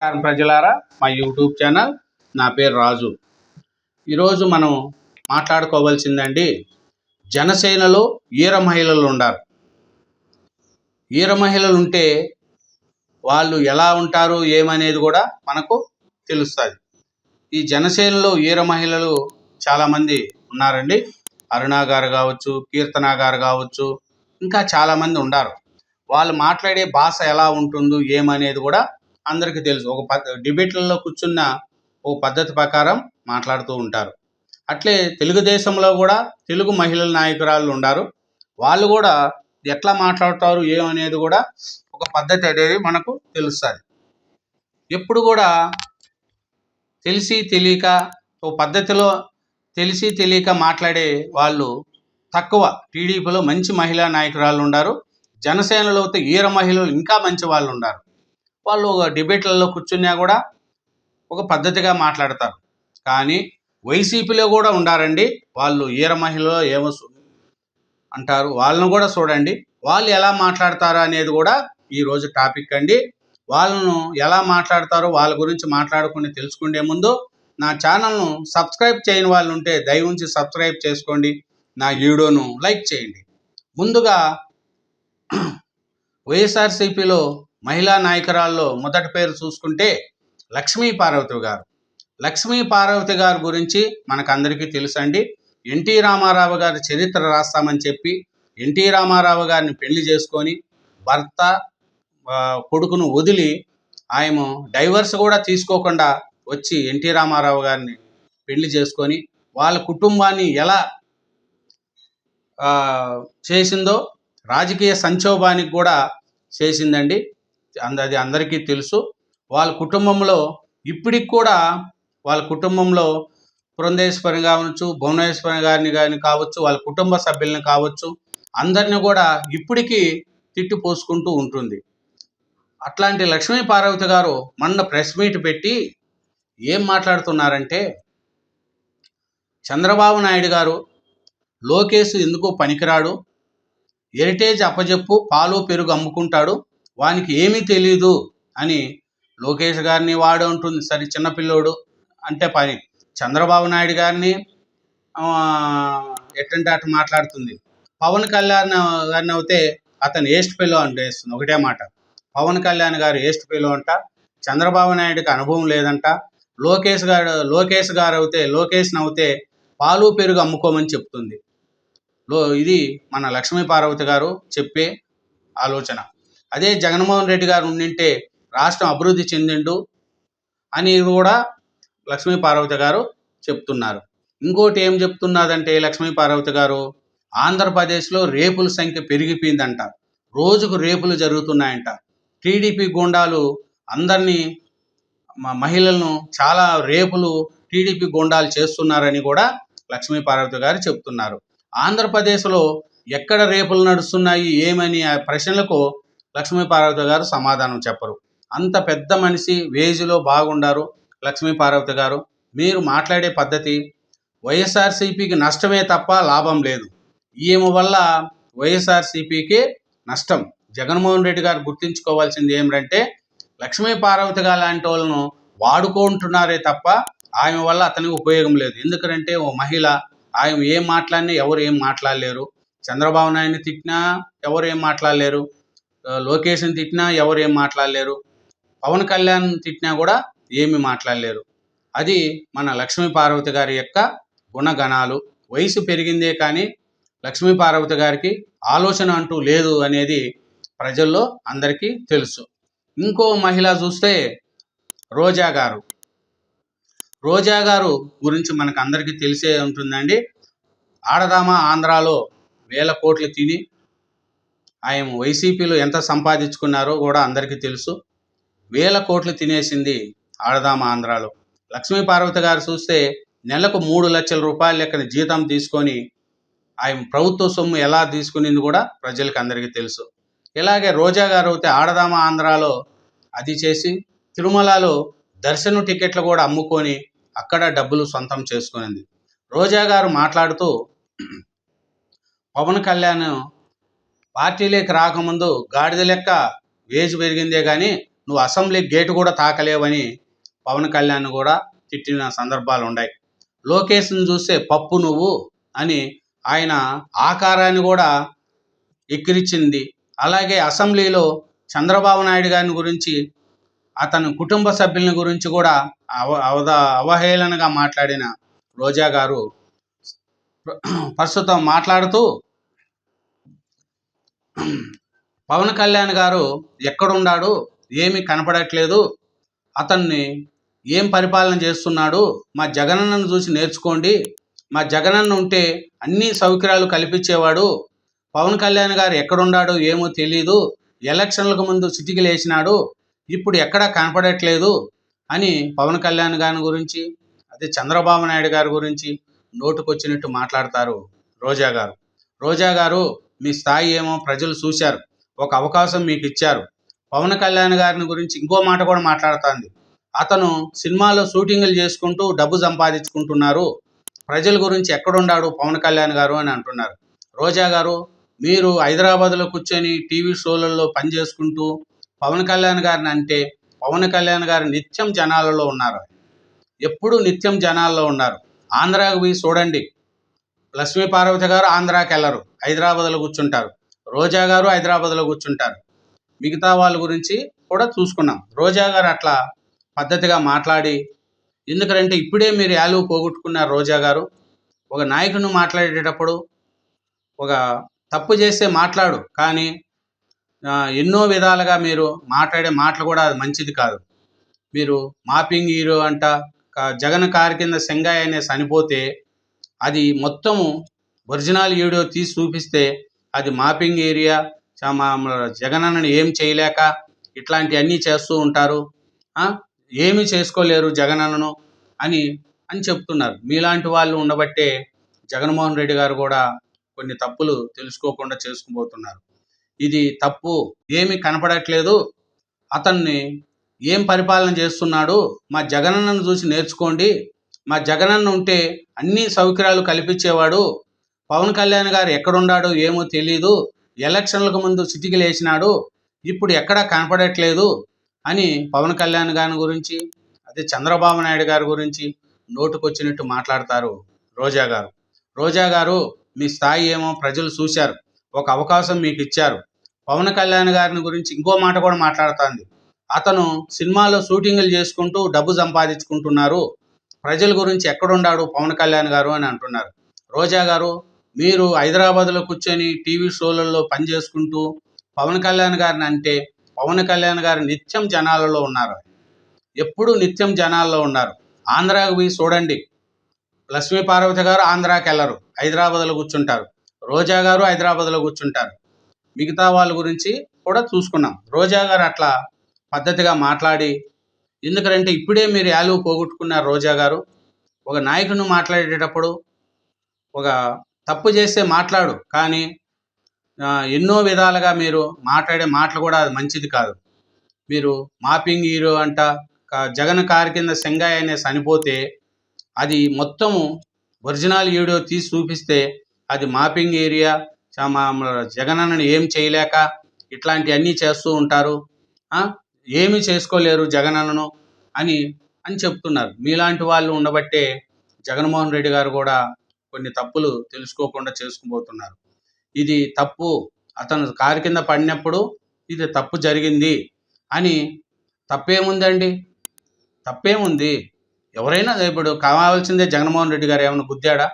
ప్రజలారా, మా YouTube channel, నా పేరు రాజు. ఈరోజు మనం మాట్లాడుకోవాల్సిందండి, జనసేనలో ఈర మహిళలు ఉన్నారు. ఈర మహిళలు ఉంటే వాళ్ళు ఎలా ఉంటారు ఏమనేది కూడా మనకు తెలుస్తుంది. ఈ జనసేనలో ఈర మహిళలు చాలామంది ఉన్నారండి. అరుణ గారు కావచ్చు, కీర్తన గారు కావచ్చు, ఇంకా చాలామంది ఉన్నారు. వాళ్ళు మాట్లాడే భాష ఎలా ఉంటుందో ఏమనేది కూడా అందరికీ తెలుసు. డిబేట్లలో కూర్చున్న ఓ పద్ధతి ప్రకారం మాట్లాడుతూ ఉంటారు. అట్లే తెలుగుదేశంలో కూడా తెలుగు మహిళల నాయకురాళ్ళు ఉన్నారు. వాళ్ళు కూడా ఎట్లా మాట్లాడతారు ఏమనేది కూడా ఒక పద్ధతి అనేది మనకు తెలుస్తుంది. ఎప్పుడు కూడా తెలిసి తెలియక ఓ పద్ధతిలో తెలిసి తెలియక మాట్లాడే వాళ్ళు తక్కువ. టీడీపీలో మంచి మహిళా నాయకురాళ్ళు ఉన్నారు. జనసేనలో అయితే ఈర మహిళలు ఇంకా మంచి వాళ్ళు ఉన్నారు. వాళ్ళు డిబేట్లలో కూర్చున్నా కూడా ఒక పద్ధతిగా మాట్లాడతారు. కానీ వైసీపీలో కూడా ఉండారండి వాళ్ళు ఈర మహిళలో ఏమో అంటారు. వాళ్ళను కూడా చూడండి, వాళ్ళు ఎలా మాట్లాడతారు అనేది కూడా ఈరోజు టాపిక్ అండి. వాళ్ళను ఎలా మాట్లాడతారో వాళ్ళ గురించి మాట్లాడుకుని తెలుసుకునే ముందు నా ఛానల్ను సబ్స్క్రైబ్ చేయని వాళ్ళు ఉంటే దయవుంచి సబ్స్క్రైబ్ చేసుకోండి, నా వీడియోను లైక్ చేయండి. ముందుగా వైఎస్ఆర్సీపీలో మహిళా నాయకురాల్లో మొదటి పేరు చూసుకుంటే లక్ష్మీ పార్వతి గారు. లక్ష్మీ పార్వతి గారి గురించి మనకందరికీ తెలుసండి. ఎన్టీ రామారావు గారి చరిత్ర రాస్తామని చెప్పి ఎన్టీ రామారావు గారిని పెళ్లి చేసుకొని భర్త కొడుకును వదిలి ఆయన డైవర్స్ కూడా తీసుకోకుండా వచ్చి ఎన్టీ రామారావు గారిని పెళ్లి చేసుకొని వాళ్ళ కుటుంబాన్ని ఎలా చేసిందో, రాజకీయ సంక్షోభానికి కూడా చేసిందండి. అది అందరికీ తెలుసు. వాళ్ళ కుటుంబంలో ఇప్పటికి కూడా వాళ్ళ కుటుంబంలో పురంధేశ్వరి కావచ్చు, భువనేశ్వరి గారిని కానీ కావచ్చు, వాళ్ళ కుటుంబ సభ్యులను కావచ్చు, అందరిని కూడా ఇప్పటికీ తిట్టిపోసుకుంటూ ఉంటుంది. అట్లాంటి లక్ష్మీ పార్వతి గారు మొన్న ప్రెస్ మీట్ పెట్టి ఏం మాట్లాడుతున్నారంటే, చంద్రబాబు నాయుడు గారు లోకేష్ ఎందుకో పనికిరాడు, హెరిటేజ్ అప్పజెప్పు పాలు పెరుగు అమ్ముకుంటాడు, వానికి ఏమీ తెలీదు అని లోకేష్ గారిని వాడు ఉంటుంది. సరే, చిన్నపిల్లోడు అంటే పని. చంద్రబాబు నాయుడు గారిని ఎట్టంటే అటు మాట్లాడుతుంది. పవన్ కళ్యాణ్ గారిని అయితే అతను ఏస్ట్ పిల్లో అంటేస్తుంది. ఒకటే మాట, పవన్ కళ్యాణ్ గారు ఏస్ట్ పిల్లో అంట, చంద్రబాబు నాయుడుకి అనుభవం లేదంట. లోకేష్ గారు అయితే లోకేష్ని అయితే పాలు పెరుగు అమ్ముకోమని చెప్తుంది. ఇది మన లక్ష్మీ పార్వతి గారు చెప్పే ఆలోచన. అదే జగన్మోహన్ రెడ్డి గారు ఉండింటే రాష్ట్రం అభివృద్ధి చెందిండు అని కూడా లక్ష్మీ పార్వతి గారు చెప్తున్నారు. ఇంకోటి ఏం చెప్తున్నదంటే లక్ష్మీ పార్వతి గారు, ఆంధ్రప్రదేశ్లో రేపుల సంఖ్య పెరిగిపోయిందంట. రోజుకు రేపులు జరుగుతున్నాయంట. టీడీపీ గూండాలు అందరినీ మహిళలను చాలా రేపులు టీడీపీ గూండాలు చేస్తున్నారని కూడా లక్ష్మీ పార్వతి గారు చెప్తున్నారు. ఆంధ్రప్రదేశ్లో ఎక్కడ రేపులు నడుస్తున్నాయి ఏమని ఆ ప్రశ్నలకు లక్ష్మీ పార్వతి గారు సమాధానం చెప్పరు. అంత పెద్ద మనిషి, వేజ్లో బాగుండారు లక్ష్మీ పార్వతి గారు. మీరు మాట్లాడే పద్ధతి వైఎస్ఆర్సీపీకి నష్టమే తప్ప లాభం లేదు. ఈమె వల్ల వైఎస్ఆర్సీపీకి నష్టం. జగన్మోహన్ రెడ్డి గారు గుర్తించుకోవాల్సింది ఏమిటంటే, లక్ష్మీ పార్వతి గారు లాంటి వాళ్ళను వాడుకుంటున్నారే తప్ప ఆమె వల్ల అతనికి ఉపయోగం లేదు. ఎందుకంటే ఓ మహిళ, ఆమె ఏం మాట్లాడినా ఎవరు ఏం మాట్లాడలేరు. చంద్రబాబు నాయుడిని తిట్టినా ఎవరు ఏం మాట్లాడలేరు, లోకేష్ని తిట్టినా ఎవరు ఏం మాట్లాడలేరు, పవన్ కళ్యాణ్ తిట్టినా కూడా ఏమి మాట్లాడలేరు. అది మన లక్ష్మీ పార్వతి గారి యొక్క గుణగణాలు. వయసు పెరిగిందే కానీ లక్ష్మీ పార్వతి గారికి ఆలోచన అంటూ లేదు అనేది ప్రజల్లో అందరికీ తెలుసు. ఇంకో మహిళ చూస్తే రోజా గారు. రోజా గారు గురించి మనకు అందరికీ తెలిసే ఉంటుందండి. ఆడదామా ఆంధ్రాలో 1000 కోట్లు తిని ఆయన వైసీపీలో ఎంత సంపాదించుకున్నారో కూడా అందరికీ తెలుసు. 1000 కోట్లు తినేసింది ఆడదామా ఆంధ్రాలో. లక్ష్మీ పార్వతి గారు చూస్తే నెలకు 3 లక్షల రూపాయల లెక్కన జీతం తీసుకొని ఆయన ప్రభుత్వ సొమ్ము ఎలా తీసుకునింది కూడా ప్రజలకు అందరికీ తెలుసు. ఇలాగే రోజా గారు అయితే ఆడదామా ఆంధ్రాలో అది చేసి తిరుమలలో దర్శనం టికెట్లు కూడా అమ్ముకొని అక్కడ డబ్బులు సొంతం చేసుకునింది. రోజా గారు మాట్లాడుతూ, పవన్ కళ్యాణ్ పార్టీలోకి రాకముందు గాడిద లెక్క వేజ్ పెరిగిందే కానీ నువ్వు అసెంబ్లీ గేటు కూడా తాకలేవని పవన్ కళ్యాణ్ కూడా తిట్టిన సందర్భాలు ఉన్నాయి. లోకేష్ని చూస్తే పప్పు నువ్వు అని ఆయన ఆకారాన్ని కూడా ఎక్కిరించింది. అలాగే అసెంబ్లీలో చంద్రబాబు నాయుడు గారిని గురించి, అతని కుటుంబ సభ్యుల గురించి కూడా అవహేళనగా మాట్లాడిన రోజా గారు ప్రస్తుతం మాట్లాడుతూ పవన్ కళ్యాణ్ గారు ఎక్కడున్నాడు, ఏమీ కనపడట్లేదు, అతన్ని ఏం పరిపాలన చేస్తున్నాడు, మా జగనన్నను చూసి నేర్చుకోండి, మా జగనన్న ఉంటే అన్ని సౌకర్యాలు కల్పించేవాడు, పవన్ కళ్యాణ్ గారు ఎక్కడున్నాడో ఏమో తెలీదు, ఎలక్షన్లకు ముందు సిటీకి లేచినాడు, ఇప్పుడు ఎక్కడా కనపడట్లేదు అని పవన్ కళ్యాణ్ గారి గురించి, అదే చంద్రబాబు నాయుడు గారి గురించి నోటుకొచ్చినట్టు మాట్లాడతారు రోజా గారు. రోజా గారు, మీ స్థాయి ఏమో ప్రజలు చూశారు, ఒక అవకాశం మీకు ఇచ్చారు. పవన్ కళ్యాణ్ గారిని గురించి ఇంకో మాట కూడా మాట్లాడుతుంది. అతను సినిమాలో షూటింగ్లు చేసుకుంటూ డబ్బు సంపాదించుకుంటున్నారు, ప్రజల గురించి ఎక్కడున్నాడు పవన్ కళ్యాణ్ గారు అని అంటున్నారు. రోజా గారు, మీరు హైదరాబాద్లో కూర్చొని టీవీ షోలలో పనిచేసుకుంటూ పవన్ కళ్యాణ్ గారిని అంటే, పవన్ కళ్యాణ్ గారు నిత్యం జనాలలో ఉన్నారు, ఎప్పుడు నిత్యం జనాల్లో ఉన్నారు. ఆంధ్రాకు పోయి చూడండి, లక్ష్మీ పార్వతి గారు ఆంధ్రాకి వెళ్ళరు, హైదరాబాద్లో కూర్చుంటారు. రోజా గారు హైదరాబాద్లో కూర్చుంటారు. మిగతా వాళ్ళ గురించి కూడా చూసుకున్నాం. రోజా గారు అట్లా పద్ధతిగా మాట్లాడి, ఎందుకంటే ఇప్పుడే మీరు యాలువ పోగొట్టుకున్నారు రోజా గారు. ఒక నాయకుని మాట్లాడేటప్పుడు ఒక తప్పు చేస్తే మాట్లాడు, కానీ ఎన్నో విధాలుగా మీరు మాట్లాడే మాటలు కూడా అది మంచిది కాదు. మీరు మాపింగ్ హీరో అంట, జగన్ కారు కింద సెంగాయ్ అనే చనిపోతే అది మొత్తము ఒరిజినల్ వీడియో తీసి చూపిస్తే అది మాపింగ్ ఏరియా, జగనన్నను ఏం చేయలేక ఇట్లాంటివన్నీ చేస్తూ ఉంటారు, ఏమీ చేసుకోలేరు జగనన్నను అని చెప్తున్నారు. మీలాంటి వాళ్ళు ఉండబట్టే జగన్మోహన్ రెడ్డి గారు కూడా కొన్ని తప్పులు తెలుసుకోకుండా చేసుకుపోతున్నారు. ఇది తప్పు, ఏమీ కనపడట్లేదు, అతన్ని ఏం పరిపాలన చేస్తున్నాడు, మా జగనన్నను చూసి నేర్చుకోండి, మా జగనన్న ఉంటే అన్ని సౌకర్యాలు కల్పించేవాడు, పవన్ కళ్యాణ్ గారు ఎక్కడున్నాడో ఏమో తెలీదు, ఎలక్షన్లకు ముందు సిటీకి లేచినాడు, ఇప్పుడు ఎక్కడా కనపడట్లేదు అని పవన్ కళ్యాణ్ గారి గురించి, అదే చంద్రబాబు నాయుడు గారి గురించి నోటుకొచ్చినట్టు మాట్లాడతారు రోజా గారు. రోజా గారు, మీ స్థాయి ఏమో ప్రజలు చూశారు, ఒక అవకాశం మీకు ఇచ్చారు. పవన్ కళ్యాణ్ గారిని గురించి ఇంకో మాట కూడా మాట్లాడుతుంది. అతను సినిమాలో షూటింగ్లు చేసుకుంటూ డబ్బు సంపాదించుకుంటున్నారు, ప్రజల గురించి ఎక్కడున్నాడు పవన్ కళ్యాణ్ గారు అని అంటున్నారు. రోజా గారు, మీరు హైదరాబాద్లో కూర్చొని టీవీ షోలలో పనిచేసుకుంటూ పవన్ కళ్యాణ్ గారిని అంటే, పవన్ కళ్యాణ్ గారు నిత్యం జనాలలో ఉన్నారు, ఎప్పుడు నిత్యం జనాల్లో ఉన్నారు. ఆంధ్రాకు పోయి చూడండి, లక్ష్మీ పార్వతి గారు ఆంధ్రాకి వెళ్ళరు, హైదరాబాద్లో కూర్చుంటారు. రోజా గారు హైదరాబాద్లో కూర్చుంటారు. మిగతా వాళ్ళ గురించి కూడా చూసుకున్నాం. రోజా గారు అట్లా పద్ధతిగా మాట్లాడి, ఎందుకంటే ఇప్పుడే మీరు యాలువ పోగొట్టుకున్నారు రోజా గారు. ఒక నాయకుని మాట్లాడేటప్పుడు ఒక తప్పు చేస్తే మాట్లాడు, కానీ ఎన్నో విధాలుగా మీరు మాట్లాడే మాటలు కూడా అది మంచిది కాదు. మీరు మాపింగ్ హీరో అంట, జగన్ కారు కింద సెంగాయ్ అనే చనిపోతే అది మొత్తము ఒరిజినల్ వీడియో తీసి చూపిస్తే అది మాపింగ్ ఏరియా, జగనన్నను ఏం చేయలేక ఇట్లాంటివన్నీ చేస్తూ ఉంటారు, ఏమీ చేసుకోలేరు జగనన్నను అని చెప్తున్నారు. మీలాంటి వాళ్ళు ఉండబట్టే జగన్మోహన్ రెడ్డి గారు కూడా కొన్ని తప్పులు తెలుసుకోకుండా చేసుకుపోతున్నారు. ఇది తప్పు, అతను కారు కింద పడినప్పుడు ఇది తప్పు జరిగింది అని. తప్పేముందండి, తప్పేముంది? ఎవరైనా ఇప్పుడు కావాల్సిందే జగన్మోహన్ రెడ్డి గారు ఏమైనా గుద్దాడా?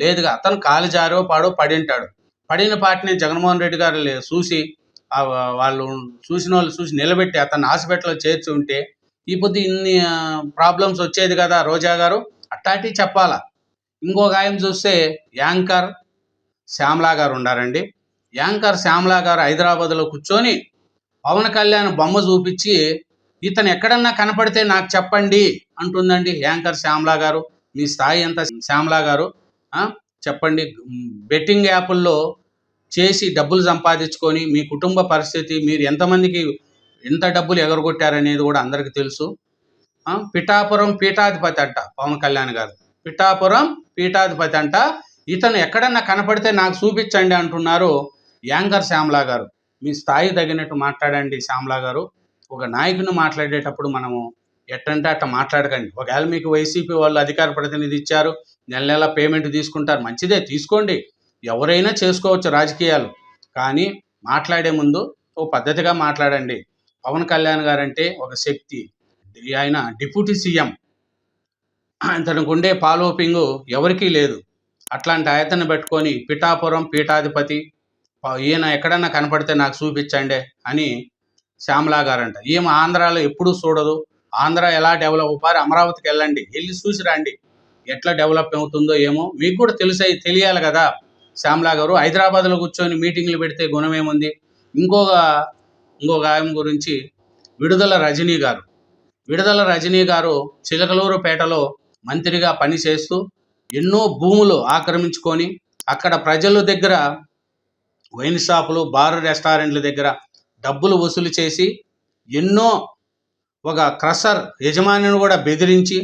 లేదుగా. అతను కాలు జారో పాడో పడింటాడు. పడిన పాటిని జగన్మోహన్ రెడ్డి గారు చూసి, వాళ్ళు చూసిన వాళ్ళు చూసి నిలబెట్టి అతను హాస్పిటల్లో చేర్చి ఉంటే ఈ పొద్దు ఇన్ని ప్రాబ్లమ్స్ వచ్చేది కదా రోజా గారు. అట్లాంటివి చెప్పాలా. ఇంకొక ఆయన చూస్తే యాంకర్ శ్యామలా గారు ఉండారండి. యాంకర్ శ్యామలా గారు హైదరాబాద్లో కూర్చొని పవన్ కళ్యాణ్ బొమ్మ చూపించి, ఇతను ఎక్కడన్నా కనపడితే నాకు చెప్పండి అంటుందండి యాంకర్ శ్యామలా గారు. మీ స్థాయి ఎంత శ్యామలా గారు? చెప్పండి. బెట్టింగ్ యాప్ల్లో చేసి డబ్బులు సంపాదించుకొని మీ కుటుంబ పరిస్థితి, మీరు ఎంతమందికి ఎంత డబ్బులు ఎగరగొట్టారనేది కూడా అందరికీ తెలుసు. పిఠాపురం పీఠాధిపతి అంట పవన్ కళ్యాణ్ గారు. పిఠాపురం పీఠాధిపతి అంట. ఇతను ఎక్కడన్నా కనపడితే నాకు చూపించండి అంటున్నారు యాంకర్ శ్యామలా గారు. మీ స్థాయి తగినట్టు మాట్లాడండి శ్యామలా గారు. ఒక నాయకుని మాట్లాడేటప్పుడు మనము ఎట్టంటే అట్ట మాట్లాడకండి. ఒకవేళ మీకు వైసీపీ వాళ్ళు అధికార ప్రతినిధి ఇచ్చారు, నెల నెల పేమెంట్ తీసుకుంటారు, మంచిదే తీసుకోండి. ఎవరైనా చేసుకోవచ్చు రాజకీయాలు. కానీ మాట్లాడే ముందు ఓ పద్ధతిగా మాట్లాడండి. పవన్ కళ్యాణ్ గారంటే ఒక శక్తి. ఆయన డిప్యూటీ సీఎం. తనకు ఉండే ఫాలోపింగు ఎవరికీ లేదు. అట్లాంటి ఆయతను పెట్టుకొని పిఠాపురం పీఠాధిపతి ఈయన ఎక్కడన్నా కనపడితే నాకు చూపించండి అని శ్యామలా గారంట. ఈమె ఆంధ్రాలో ఎప్పుడూ చూడదు. ఆంధ్ర ఎలా డెవలప్ అవుతారు, అమరావతికి వెళ్ళండి, వెళ్ళి చూసి రండి ఎట్లా డెవలప్ అవుతుందో ఏమో మీకు కూడా తెలియాలి కదా. శ్యామలా గారు హైదరాబాద్లో కూర్చొని మీటింగ్లు పెడితే గుణమేముంది. ఇంకొక ఆయన గురించి విడుదల రజనీ గారు. విడుదల రజనీ గారు చిలకలూరుపేటలో మంత్రిగా పనిచేస్తూ ఎన్నో భూములు ఆక్రమించుకొని అక్కడ ప్రజల దగ్గర వైన్ షాపులు, బార్, రెస్టారెంట్ల దగ్గర డబ్బులు వసూలు చేసి ఎన్నో ఒక క్రషర్ యజమానిని కూడా బెదిరించి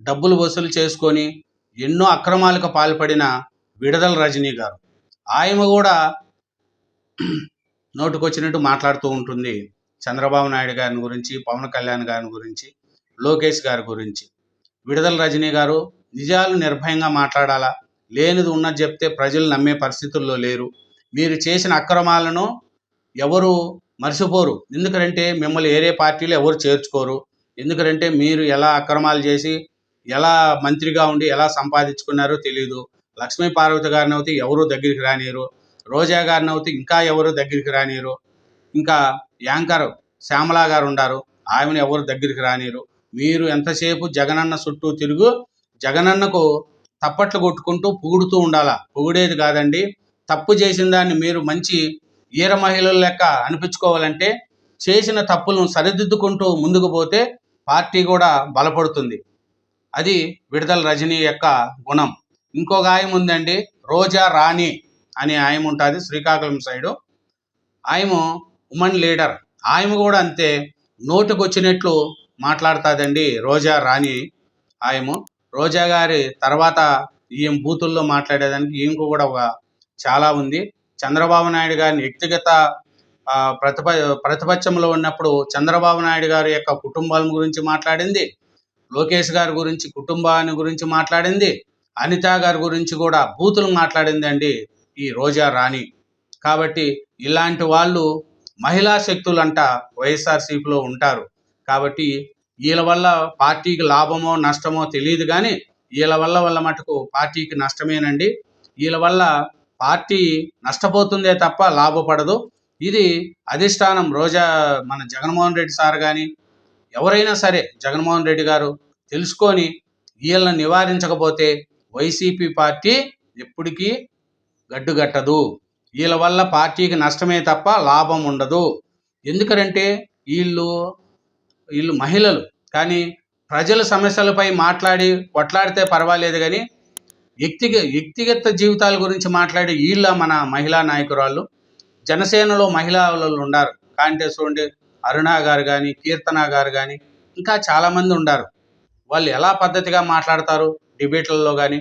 డబ్బులు వసూలు చేసుకొని ఎన్నో అక్రమాలకు పాల్పడిన విడుదల రజనీ గారు. ఆయన కూడా నోటుకొచ్చినట్టు మాట్లాడుతూ ఉంటుంది చంద్రబాబు నాయుడు గారిని గురించి, పవన్ కళ్యాణ్ గారిని గురించి, లోకేష్ గారి గురించి. విడుదల రజనీ గారు నిజాలు నిర్భయంగా మాట్లాడాలా, లేనిది ఉన్నది చెప్తే ప్రజలు నమ్మే పరిస్థితుల్లో లేరు. మీరు చేసిన అక్రమాలను ఎవరు మర్చిపోరు. ఎందుకంటే మిమ్మల్ని ఏరే పార్టీలు ఎవరు చేర్చుకోరు. ఎందుకంటే మీరు ఎలా అక్రమాలు చేసి ఎలా మంత్రిగా ఉండి ఎలా సంపాదించుకున్నారో తెలియదు. లక్ష్మీ పార్వతి గారిని అయితే ఎవరు దగ్గరికి రానియరు. రోజా గారిని అయితే ఇంకా ఎవరు దగ్గరికి రానియరు. ఇంకా యాంకర్ శ్యామలా గారు ఉన్నారు, ఆమెను ఎవరు దగ్గరికి రానియరు. మీరు ఎంతసేపు జగనన్న చుట్టూ తిరుగు జగనన్నకు తప్పట్లు కొట్టుకుంటూ పొగుడుతూ ఉండాలా. పొగిడేది కాదండి. తప్పు చేసిన దాన్ని మీరు మంచి ఈర మహిళల లెక్క అనిపించుకోవాలంటే చేసిన తప్పులను సరిదిద్దుకుంటూ ముందుకు పోతే పార్టీ కూడా బలపడుతుంది. అది విడుదల రజనీ యొక్క గుణం. ఇంకొక ఆయన ఉందండి, రోజా రాణి అనే ఆయన ఉంటుంది శ్రీకాకుళం సైడు. ఆయన ఉమెన్ లీడర్. ఆయన కూడా అంతే నోటుకు వచ్చినట్లు మాట్లాడుతుందండి రోజా రాణి. ఆయన రోజా గారి తర్వాత ఈయన బూతుల్లో మాట్లాడేదానికి ఈయనకు కూడా ఒక చాలా ఉంది. చంద్రబాబు నాయుడు గారిని వ్యక్తిగత ప్రతిపక్షంలో ఉన్నప్పుడు చంద్రబాబు నాయుడు గారి యొక్క కుటుంబాల గురించి మాట్లాడింది, లోకేష్ గారి గురించి కుటుంబాన్ని గురించి మాట్లాడింది, అనిత గారి గురించి కూడా బూతులు మాట్లాడింది అండి ఈ రోజా రాణి. కాబట్టి ఇలాంటి వాళ్ళు మహిళా శక్తులంట వైఎస్ఆర్సీపీలో ఉంటారు. కాబట్టి వీళ్ళ వల్ల పార్టీకి లాభమో నష్టమో తెలియదు, కానీ వీళ్ళ వల్ల మటుకు పార్టీకి నష్టమేనండి. వీళ్ళ వల్ల పార్టీ నష్టపోతుందే తప్ప లాభపడదు. ఇది అధిష్టానం మన జగన్మోహన్ రెడ్డి సార్ కానీ ఎవరైనా సరే జగన్మోహన్ రెడ్డి గారు తెలుసుకొని వీళ్ళని నివారించకపోతే వైసీపీ పార్టీ ఎప్పటికీ గడ్డుగట్టదు. వీళ్ళ వల్ల పార్టీకి నష్టమే తప్ప లాభం ఉండదు. ఎందుకంటే వీళ్ళు మహిళలు, కానీ ప్రజల సమస్యలపై కొట్లాడితే పర్వాలేదు, కానీ వ్యక్తిగత జీవితాల గురించి మాట్లాడి మన మహిళా నాయకురాళ్ళు జనసేనలో మహిళలు ఉన్నారు. కాంటే చూడండి, అరుణ గారు కానీ, కీర్తన గారు కానీ ఇంకా చాలామంది ఉన్నారు. వాళ్ళు ఎలా పద్ధతిగా మాట్లాడతారు డిబేట్లలో కానీ,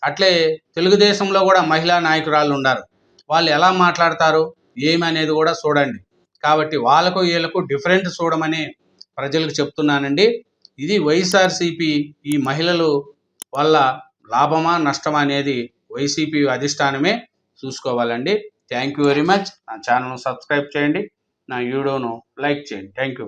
అట్లే తెలుగుదేశంలో కూడా మహిళా నాయకురాళ్ళు ఉన్నారు. వాళ్ళు ఎలా మాట్లాడతారు ఏమనేది కూడా చూడండి. కాబట్టి వాళ్ళకు వీళ్ళకు డిఫరెంట్ చూడమని ప్రజలకు చెప్తున్నానండి. ఇది వైఎస్ఆర్సీపీ ఈ మహిళలు వల్ల లాభమా నష్టమా అనేది వైసీపీ అధిష్టానమే చూసుకోవాలండి. Thank you very much. నా ఛానల్ను సబ్స్క్రైబ్ చేయండి, నా వీడియోను లైక్ చేయండి. Thank you.